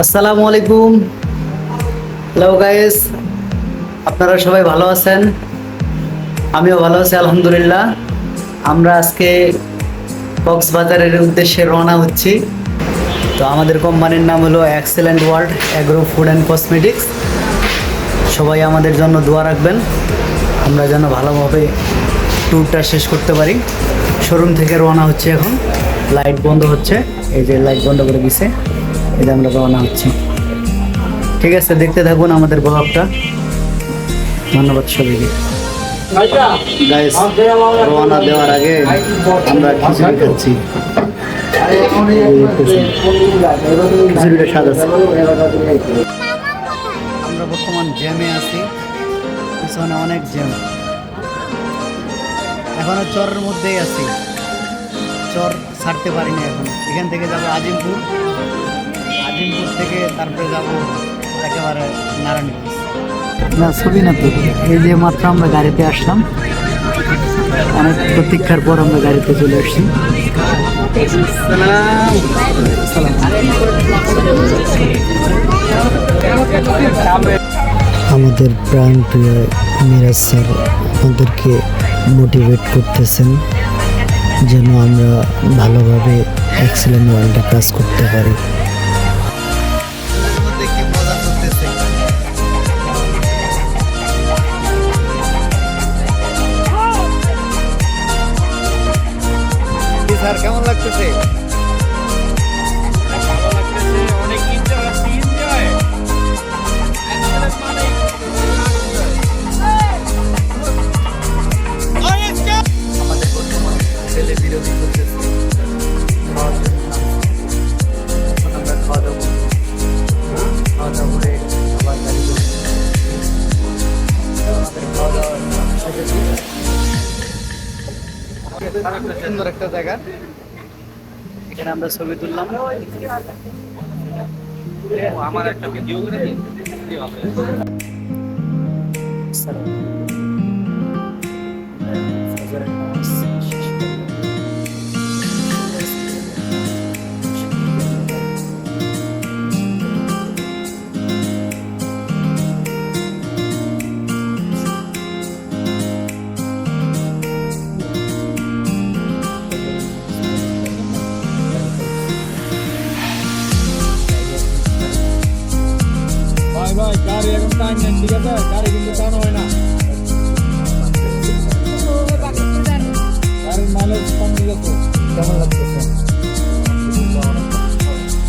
আসসালামু আলাইকুম। Hello guys, আপনারা সবাই ভালো আছেন? আমিও ভালো আছি আলহামদুলিল্লাহ। আমরা আজকে কক্সবাজারের উদ্দেশ্যে রওনা হচ্ছি। তো আমাদের কোম্পানির নাম হলো excellent world agro food and cosmetics. সবাই আমাদের জন্য দোয়া রাখবেন, আমরা যেন ভালোভাবে ট্যুরটা শেষ করতে পারি। শোরুম থেকে রওনা হচ্ছে, এখন লাইট বন্ধ হচ্ছে, এই যে লাইট বন্ধ করে দিছে, এই যে আমরা রওনা হচ্ছি। ঠিক আছে, দেখতে থাকুন আমাদের ব্লগটা। ধন্যবাদ সবাইকে। গাইস, রওনা দেওয়ার আগে আমরা খিচুড়ি খাচ্ছি। খিচুড়িটা স্বাদ আছে। আমরা বর্তমান জ্যামে আছি, পিছনে অনেক জ্যাম। এখনো চরের মধ্যেই আছি, চর ছাড়তে পারি না এখনো। এখান থেকে যাব আজিমপুর, আজিমপুর থেকে তারপরে যাব একেবারে নারায়ণগঞ্জ। না ছবি না তো, এই যে মাত্র আমরা গাড়িতে আসলাম, অনেক প্রতীক্ষার পর আমরা গাড়িতে চলে আসছি। আমাদের প্রাণ প্রিয় মিরাজ স্যার আমাদেরকে মোটিভেট করতেছেন যেন আমরা ভালোভাবে এক্সেলেন্ট ওয়ার্ল্ডে কাজ করতে পারি। স্যার কেমন লাগতেছে? ছেলে বিরোধী করতেছে, আমরা খাওয়া দাওয়া করে আবার গাড়ি সুন্দর একটা জায়গা, এখানে আমরা ছবি তুললাম। আমার একটা ভিডিও করে দিন। ভাই গাড়ি এখন টাইম নেন, ঠিক আছে? গাড়ি কিন্তু টানো হয় না, গাড়ির মাইলেজ কম দিয়ে যাচ্ছে। কেমন লাগতেছে?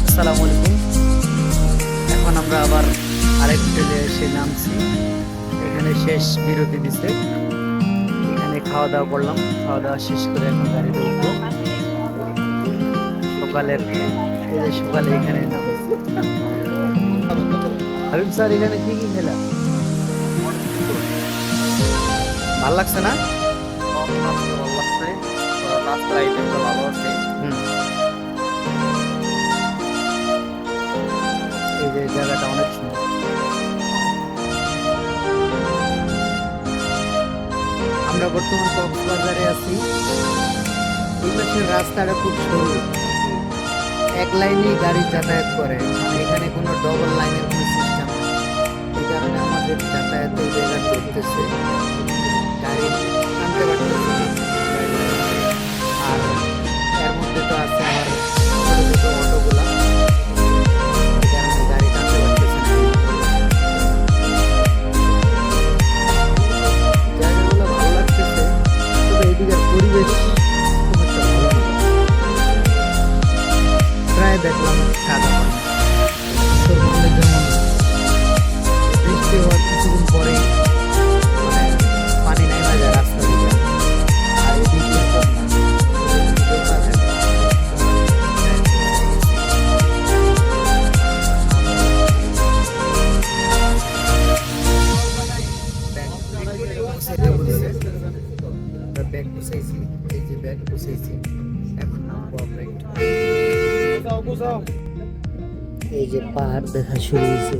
আসসালামু আলাইকুম। এখন আমরা আবার আরেক হোটেলে এসে নামছি। এখানে শেষ বিরতি দিছে, এখানে খাওয়া দাওয়া করলাম। খাওয়া দাওয়া শেষ করে এখন গাড়িতে উঠবো। সকালের এই যে সকালে এখানে নামছি। হাবিব স্যার, এখানে কি কি খেলা? ভাল লাগছে না? এই যে জায়গাটা অনেক সুন্দর। আমরা বর্তমান কক্সবাজারে আছি। এই পাশের রাস্তাটা খুব সরু, এক লাইনেই গাড়ি যাতায়াত করে, মানে এখানে কোনো ডবল লাইনের কোনো সিস্টেম নেই। এই কারণে আমাদের যাতায়াতের জায়গা করতেছে, গাড়ি আনতে পারতেছে না। আর এর মধ্যে তো আছে আবার ছোটো ছোটো অটোগুলা, এই কারণে গাড়ি টানতে পারতেছে না। জায়গাগুলো ভালো লাগতেছে, তবে এদিকের পরিবেশ খুব একটা ভালো না। প্রায় দেখলাম কাদা পানি, উত্তরবঙ্গের যেমন বৃষ্টি হওয়ার কিছুদিন পরে মানে পানি নেমে যায় রাস্তা দিয়ে, আর এদিকে এরকম না, এদিকে না থাকে। ব্যাগ গুছাইছি, এই যে ব্যাগ গুছাইছি, এখন নামবো আমরা একটু। এই যে পাহাড় দেখা শুরু হয়েছে,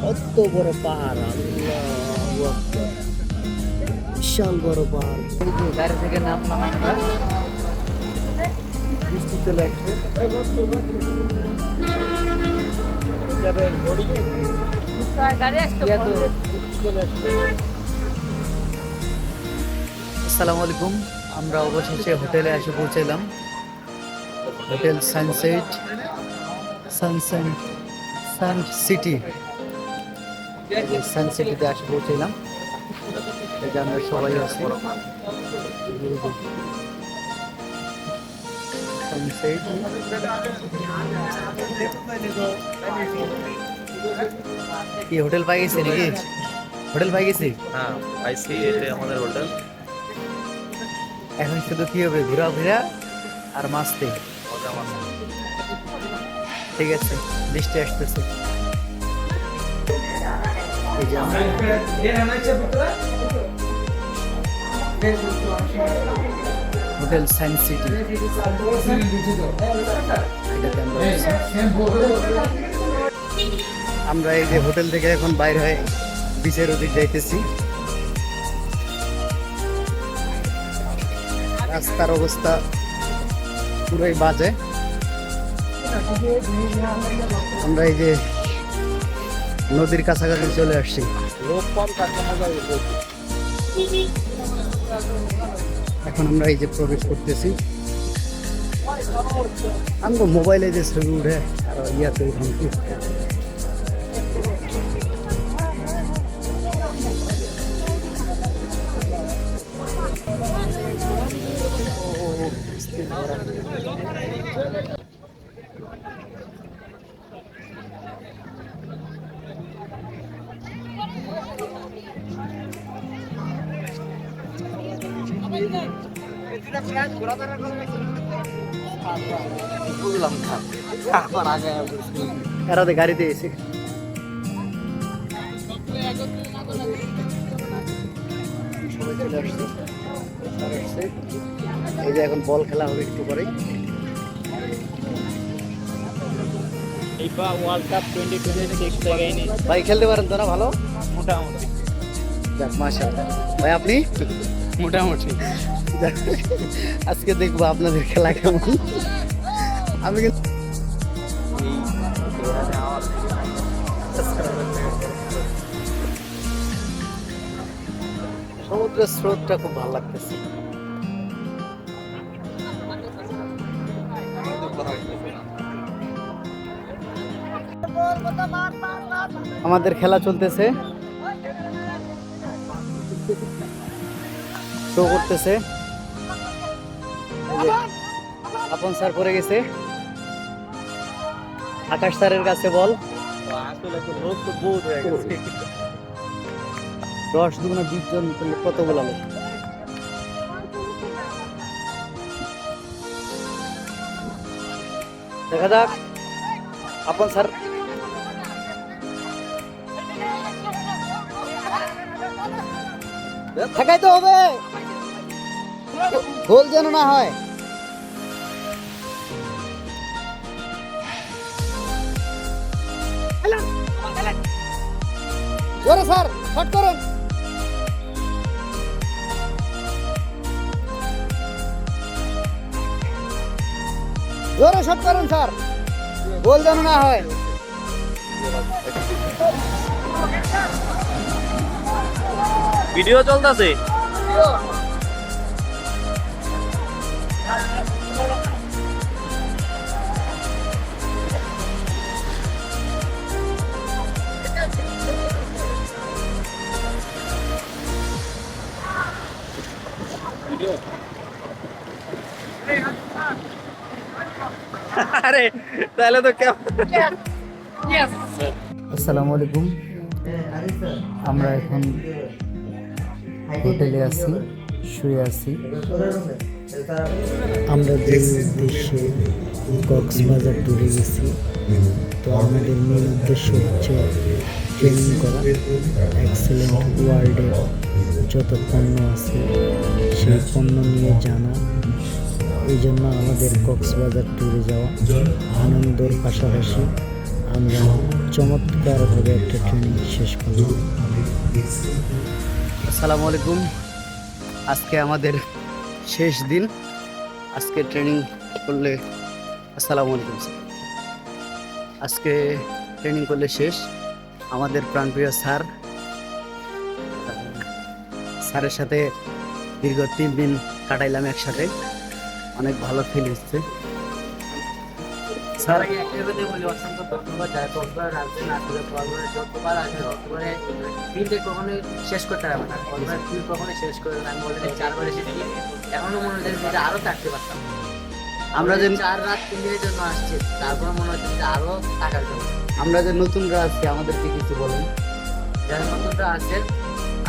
কত বড় পাহাড়, আল্লাহু আকবার। বিশাল বড় পাহাড়। গাড়ি থেকে নামলাম আমরা, চলে আসছে। আসসালামু আলাইকুম, আমরা অবশেষে হোটেলে এসে পৌঁছালাম। হোটেল সানসেট সান সিটি, সানসিটিতে এসে পৌঁছালাম। এই যে আমরা সবাই আছি। সানসেট কি হোটেল পাই গেছে নাকি? হোটেল পাই গেছি। হ্যাঁ পাইছি, এটাই আমাদের হোটেল। এখন শুধু কি হবে, ঘোরাফেরা আর মাস্তে। মজা মাস্তি। ঠিক আছে, বৃষ্টি আসতেছে। এই যে আমরা হোটেল সায়েন্স সিটি, এটাতে আমরা আছি। আমরা এই যে হোটেল থেকে এখন বাইর হয়ে বিচের ওদিক যাইতেছি। রাস্তার অবস্থা পুরোই বাজে। আমরা এই যে নদীর কাছাকাছি চলে আসছি। লোক কম থাকলে মজা হবে। এখন আমরা এই যে প্রবেশ করতেছি। আমি তো মোবাইলে যে ছবি উঠে আর ইয়াতে কি বুঝলাম না, আমার আগে এরাতে গাড়িতে এসে সবাই চলে আসছে। এই যে এখন বল খেলা হবে একটু পরে। ফিফা ওয়ার্ল্ড কাপ 2026 জায়গায় নেই ভাই খেলতে পারেন তো না? ভালো, মোটামুটি। যাক মাশাআল্লাহ। ভাই আপনি? মোটামুটি যাক, আজকে দেখবো আপনাদের খেলা কেমন। আমি কিন্তু সমুদ্রের স্রোতটা খুব ভালো লাগতেছে। আমাদের খেলা চলতেছে, শো করতেছে। এই যে আপন স্যার পড়ে গেছে, আকাশ স্যারের কাছে বল। আসলে তো লোক তো বহুত হয়ে গেছে। 10 দুগুণা 20 জন করলে কতগুলো লোক? দেখা যাক। আপন স্যার ঠেকাইতে হবে, গোল যেন না হয়। জোরে স্যার, শট করুন। জোরে শট করুন স্যার, গোল যেন না হয়। ভিডিও চলতেছে। আরে তাহলে তো কেমন। আসসালামু আলাইকুম, আমরা এখন হোটেলে আছি, শুয়ে আছি। আমরা যে উদ্দেশ্যে কক্সবাজার ট্যুরে গেছি, তো আমাদের মূল উদ্দেশ্য হচ্ছে ট্রেনিং করা। এক্সেলেন্ট ওয়ার্ল্ডের যত পণ্য আছে সেই পণ্য নিয়ে জানা। এই জন্য আমাদের কক্সবাজার ট্যুরে যাওয়া। আনন্দর পাশাপাশি আমরা চমৎকারভাবে একটা ট্রেনিং শেষ করলাম। আসসালামু আলাইকুম, আজকে আমাদের শেষ দিন। আজকে ট্রেনিং করলে আসসালামু আলাইকুম স্যার। আজকে ট্রেনিং করলে শেষ। আমাদের প্রাণপ্রিয় স্যার, স্যারের সাথে দীর্ঘ 3 দিন কাটাইলাম একসাথে, অনেক ভালো ফিল হচ্ছে। স্যার একটা কথা বলি, অসংখ্য ধন্যবাদ যারা কক্সবাজার আসবেন। আসলে কক্সবাজার যতবার আসবেন কক্সবাজারে ফিল্ডে কখনোই শেষ করতে পারবে না। কক্সবাজার ফিল্ড কখনোই শেষ করবে না। আমি অলরেডি 4বার এসেছি, এখনো মনে হচ্ছে যে আরো থাকতে পারতাম। আমরা যে 4 রাত 3 দিনের জন্য আসছি, তারপরে মনে হচ্ছে যে আরো থাকার জন্য। আমরা যে নতুনরা আছি, আমাদেরকে কিছু বলেন। যারা নতুনরা আছেন,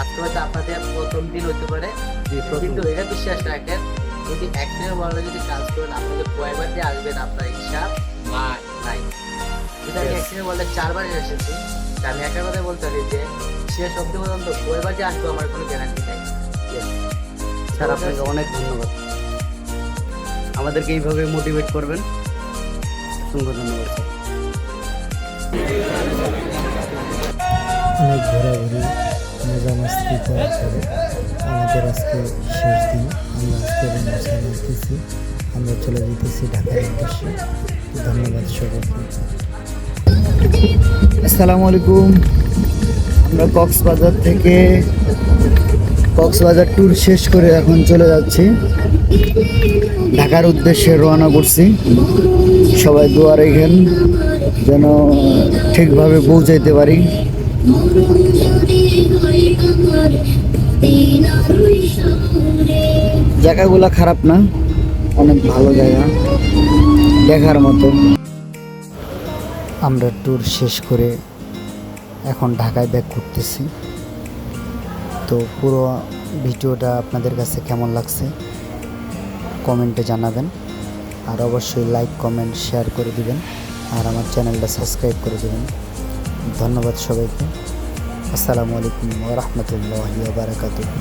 আজকে হয়তো আপনাদের প্রথম দিন হতে পারে, কিন্তু এটা বিশ্বাস রাখেন যদি একদিনের বলে যদি কাজ করেন, আপনি যে কয়বার দিয়ে আসবেন আপনার হিসাব নাই। যদি আমি একদিনের বলতে 4বার এসেছি, তা আমি একটা কথা বলতে পারি যে শেষ অব্দি পর্যন্ত কয়বার যে আসবো আমার কোনো গ্যারান্টি নেই। স্যার আপনাকে অনেক ধন্যবাদ, আমাদেরকে এইভাবে মোটিভেট করবেন। অসংখ্য ধন্যবাদ স্যার। অনেক ঘোরাঘুরি মজা মাস্তি করার পরে আমাদের আজকে শেষ দিন। আমরা আজকে আসতেছি, আমরা চলে যেতেছি ঢাকার উদ্দেশ্যে। ধন্যবাদ সবাইকে। আসসালামু আলাইকুম। আমরা কক্সবাজার ট্যুর শেষ করে এখন চলে যাচ্ছি ঢাকার উদ্দেশ্যে, রওনা করছি। সবাই দোয়া রাখেন যেন ঠিকভাবে পৌঁছাইতে পারি। জায়গাগুলো খারাপ না, অনেক ভালো জায়গা, দেখার মতো। আমরা ট্যুর শেষ করে এখন ঢাকায় ব্যাক করতেছি। তো পুরো ভিডিওটা আপনাদের কাছে কেমন লাগছে কমেন্টে জানাবেন, আর অবশ্যই লাইক কমেন্ট শেয়ার করে দিবেন, আর আমার চ্যানেলটা সাবস্ক্রাইব করে দেবেন। ধন্যবাদ সবাইকে। আসসালামু আলাইকুম ওয়া রাহমাতুল্লাহি ওয়া বারাকাতুহু।